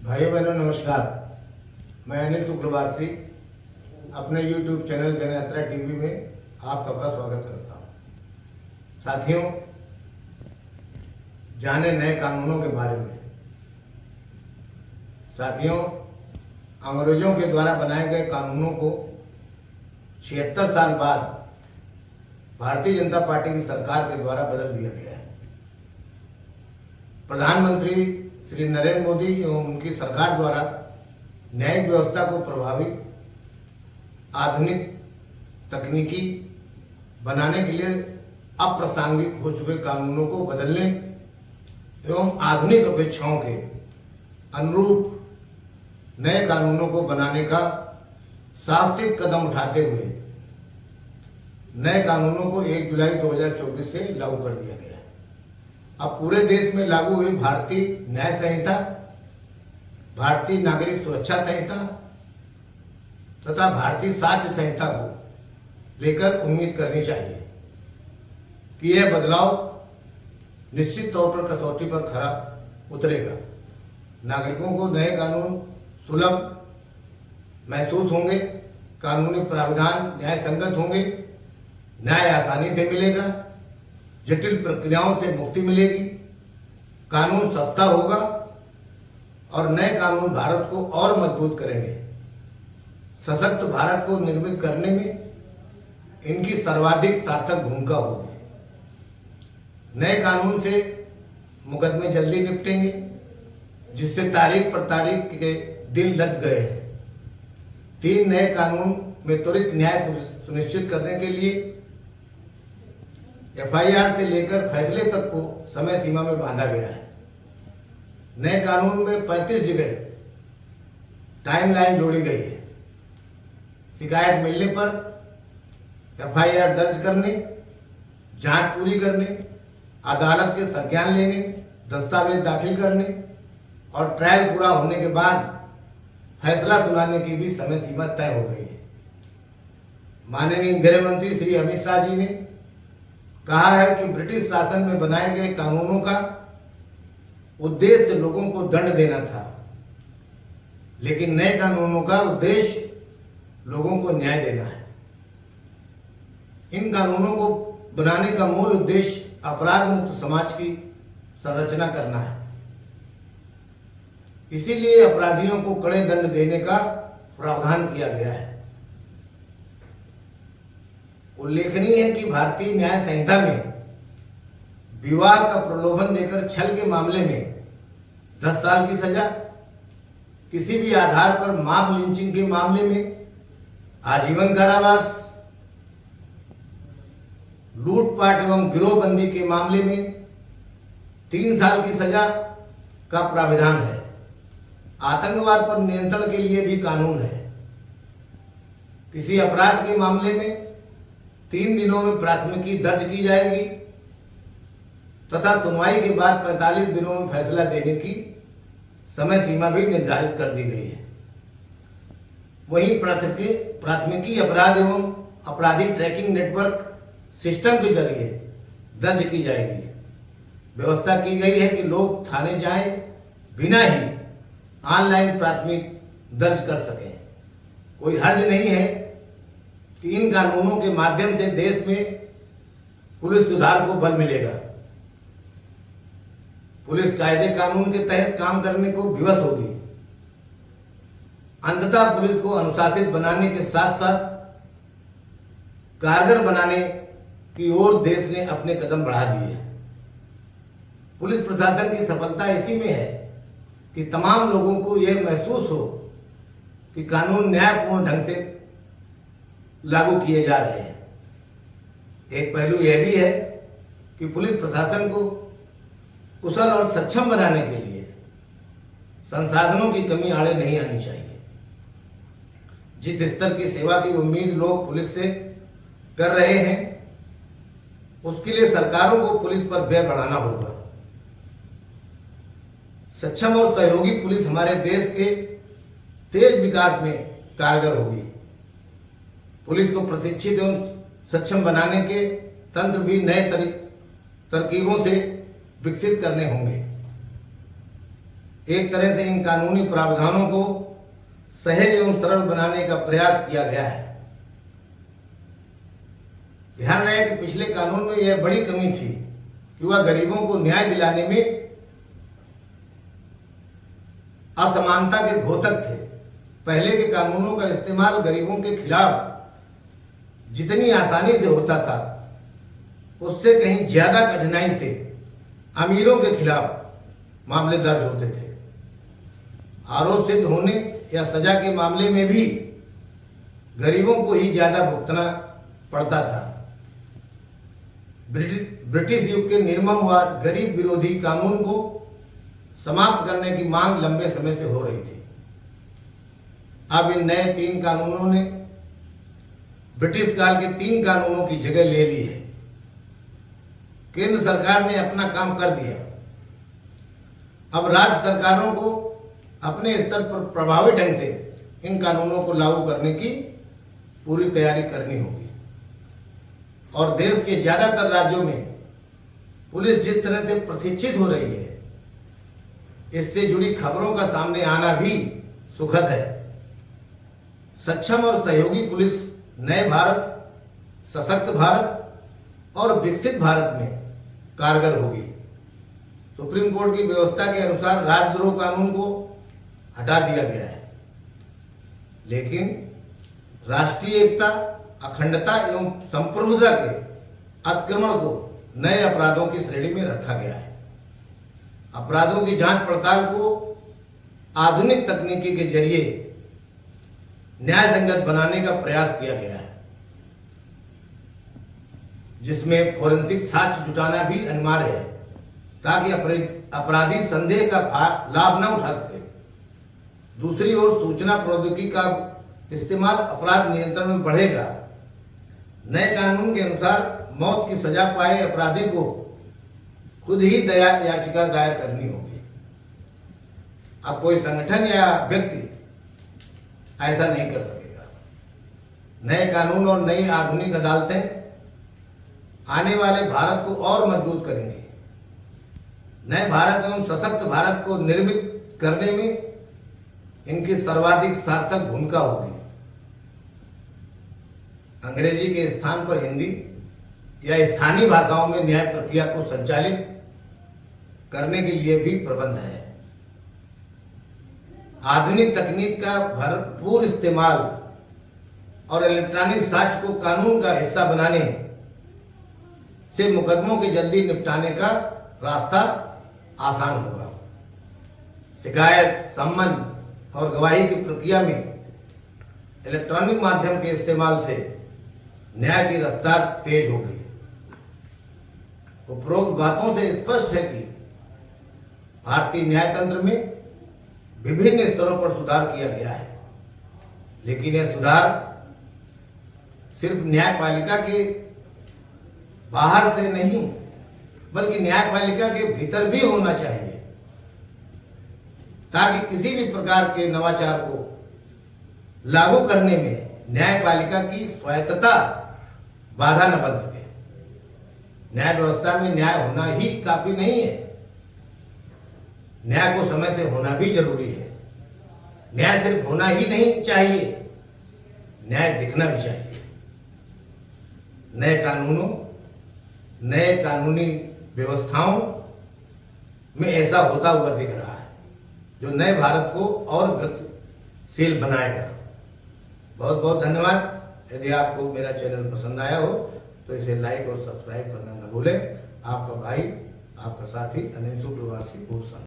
भाई बहनों नमस्कार। मैं अनिल शुक्रवारसी अपने YouTube चैनल जनयात्रा टीवी में आप सबका स्वागत करता हूँ। साथियों, जाने नए कानूनों के बारे में। साथियों, अंग्रेजों के द्वारा बनाए गए कानूनों को 76 साल बाद भारतीय जनता पार्टी की सरकार के द्वारा बदल दिया गया है। प्रधानमंत्री श्री नरेंद्र मोदी एवं उनकी सरकार द्वारा न्यायिक व्यवस्था को प्रभावी, आधुनिक, तकनीकी बनाने के लिए अप्रासंगिक हो चुके कानूनों को बदलने एवं आधुनिक अपेक्षाओं के अनुरूप नए कानूनों को बनाने का साहसिक कदम उठाते हुए नए कानूनों को 1 जुलाई 2024 से लागू कर दिया गया है। अब पूरे देश में लागू हुई भारतीय न्याय संहिता, भारतीय नागरिक सुरक्षा संहिता तथा भारतीय साक्ष्य संहिता को लेकर उम्मीद करनी चाहिए कि यह बदलाव निश्चित तौर पर कसौटी पर खरा उतरेगा। नागरिकों को नए कानून सुलभ महसूस होंगे, कानूनी प्रावधान न्याय संगत होंगे, न्याय आसानी से मिलेगा, जटिल प्रक्रियाओं से मुक्ति मिलेगी, कानून सस्ता होगा और नए कानून भारत को और मजबूत करेंगे। सशक्त भारत को निर्मित करने में इनकी सर्वाधिक सार्थक भूमिका होगी। नए कानून से मुकदमे जल्दी निपटेंगे, जिससे तारीख पर तारीख के दिन लग गए हैं। 3 नए कानून में त्वरित न्याय सुनिश्चित करने के लिए FIR से लेकर फैसले तक को समय सीमा में बांधा गया है। नए कानून में 35 जगह टाइमलाइन जोड़ी गई है। शिकायत मिलने पर FIR दर्ज करने, जांच पूरी करने, अदालत के संज्ञान लेने, दस्तावेज दाखिल करने और ट्रायल पूरा होने के बाद फैसला सुनाने की भी समय सीमा तय हो गई है। माननीय गृह मंत्री श्री अमित शाह जी ने कहा है कि ब्रिटिश शासन में बनाए गए कानूनों का उद्देश्य लोगों को दंड देना था, लेकिन नए कानूनों का उद्देश्य लोगों को न्याय देना है। इन कानूनों को बनाने का मूल उद्देश्य अपराध मुक्त समाज की संरचना करना है। इसीलिए अपराधियों को कड़े दंड देने का प्रावधान किया गया है। उल्लेखनीय है कि भारतीय न्याय संहिता में विवाह का प्रलोभन देकर छल के मामले में 10 साल की सजा, किसी भी आधार पर मॉब लिंचिंग के मामले में आजीवन कारावास, लूटपाट एवं गिरोहबंदी के मामले में 3 साल की सजा का प्राविधान है। आतंकवाद पर नियंत्रण के लिए भी कानून है। किसी अपराध के मामले में 3 दिनों में प्राथमिकी दर्ज की जाएगी तथा सुनवाई के बाद 45 दिनों में फैसला देने की समय सीमा भी निर्धारित कर दी गई है। वहीं प्राथमिकी अपराध एवं अपराधी ट्रैकिंग नेटवर्क सिस्टम के जरिए दर्ज की जाएगी। व्यवस्था की गई है कि लोग थाने जाएं बिना ही ऑनलाइन प्राथमिक दर्ज कर सकें। कोई हर्ज नहीं है कि इन कानूनों के माध्यम से देश में पुलिस सुधार को बल मिलेगा। पुलिस कायदे कानून के तहत काम करने को विवश होगी। अंततः पुलिस को अनुशासित बनाने के साथ साथ कारगर बनाने की ओर देश ने अपने कदम बढ़ा दिए। पुलिस प्रशासन की सफलता इसी में है कि तमाम लोगों को यह महसूस हो कि कानून न्यायपूर्ण ढंग से लागू किए जा रहे हैं। एक पहलू यह भी है कि पुलिस प्रशासन को कुशल और सक्षम बनाने के लिए संसाधनों की कमी आड़े नहीं आनी चाहिए। जिस स्तर की सेवा की उम्मीद लोग पुलिस से कर रहे हैं, उसके लिए सरकारों को पुलिस पर व्यय बढ़ाना होगा। सक्षम और सहयोगी पुलिस हमारे देश के तेज विकास में कारगर होगी। पुलिस को प्रशिक्षित एवं सक्षम बनाने के तंत्र भी नए तरकीबों से विकसित करने होंगे। एक तरह से इन कानूनी प्रावधानों को सहज एवं सरल बनाने का प्रयास किया गया है। ध्यान रहे कि पिछले कानून में यह बड़ी कमी थी कि वह गरीबों को न्याय दिलाने में असमानता के घोतक थे। पहले के कानूनों का इस्तेमाल गरीबों के खिलाफ जितनी आसानी से होता था, उससे कहीं ज्यादा कठिनाई से अमीरों के खिलाफ मामले दर्ज होते थे। आरोप सिद्ध होने या सजा के मामले में भी गरीबों को ही ज्यादा भुगतना पड़ता था। ब्रिटिश युग के निर्मम व गरीब विरोधी कानून को समाप्त करने की मांग लंबे समय से हो रही थी। अब इन नए 3 कानूनों ने ब्रिटिश काल के 3 कानूनों की जगह ले ली है। केंद्र सरकार ने अपना काम कर दिया। अब राज्य सरकारों को अपने स्तर पर प्रभावी ढंग से इन कानूनों को लागू करने की पूरी तैयारी करनी होगी। और देश के ज्यादातर राज्यों में पुलिस जिस तरह से प्रशिक्षित हो रही है, इससे जुड़ी खबरों का सामने आना भी सुखद है। सक्षम और सहयोगी पुलिस नए भारत, सशक्त भारत और विकसित भारत में कारगर होगी। सुप्रीम कोर्ट की व्यवस्था के अनुसार राजद्रोह कानून को हटा दिया गया है, लेकिन राष्ट्रीय एकता, अखंडता एवं संप्रभुता के अतिक्रमण को नए अपराधों की श्रेणी में रखा गया है। अपराधों की जांच पड़ताल को आधुनिक तकनीकी के जरिए न्याय संगत बनाने का प्रयास किया गया है, जिसमें फोरेंसिक साक्ष्य जुटाना भी अनिवार्य है ताकि अपराधी संदेह का लाभ न उठा सके। दूसरी ओर सूचना प्रौद्योगिकी का इस्तेमाल अपराध नियंत्रण में बढ़ेगा। नए कानून के अनुसार मौत की सजा पाए अपराधी को खुद ही दया याचिका दायर करनी होगी। अब कोई संगठन या व्यक्ति ऐसा नहीं कर सकेगा। नए कानून और नई आधुनिक अदालतें आने वाले भारत को और मजबूत करेंगी। नए भारत एवं सशक्त भारत को निर्मित करने में इनकी सर्वाधिक सार्थक भूमिका होगी। अंग्रेजी के स्थान पर हिंदी या स्थानीय भाषाओं में न्याय प्रक्रिया को संचालित करने के लिए भी प्रबंध है। आधुनिक तकनीक का भरपूर इस्तेमाल और इलेक्ट्रॉनिक साक्ष्य को कानून का हिस्सा बनाने से मुकदमों के जल्दी निपटाने का रास्ता आसान होगा। शिकायत, सम्मन और गवाही की प्रक्रिया में इलेक्ट्रॉनिक माध्यम के इस्तेमाल से न्याय की रफ्तार तेज होगी। उपरोक्त बातों से स्पष्ट है कि भारतीय न्यायतंत्र में विभिन्न स्तरों पर सुधार किया गया है, लेकिन यह सुधार सिर्फ न्यायपालिका के बाहर से नहीं बल्कि न्यायपालिका के भीतर भी होना चाहिए, ताकि किसी भी प्रकार के नवाचार को लागू करने में न्यायपालिका की स्वायत्तता बाधा न बन सके। न्याय व्यवस्था में न्याय होना ही काफी नहीं है, न्याय को समय से होना भी जरूरी है। न्याय सिर्फ होना ही नहीं चाहिए, न्याय दिखना भी चाहिए। नए कानूनों, नए कानूनी व्यवस्थाओं में ऐसा होता हुआ दिख रहा है, जो नए भारत को और गतिशील बनाएगा। बहुत बहुत धन्यवाद। यदि आपको मेरा चैनल पसंद आया हो तो इसे लाइक और सब्सक्राइब करना न भूलें। आपका भाई, आपका साथी अनिल शुक्रवार से भूषण।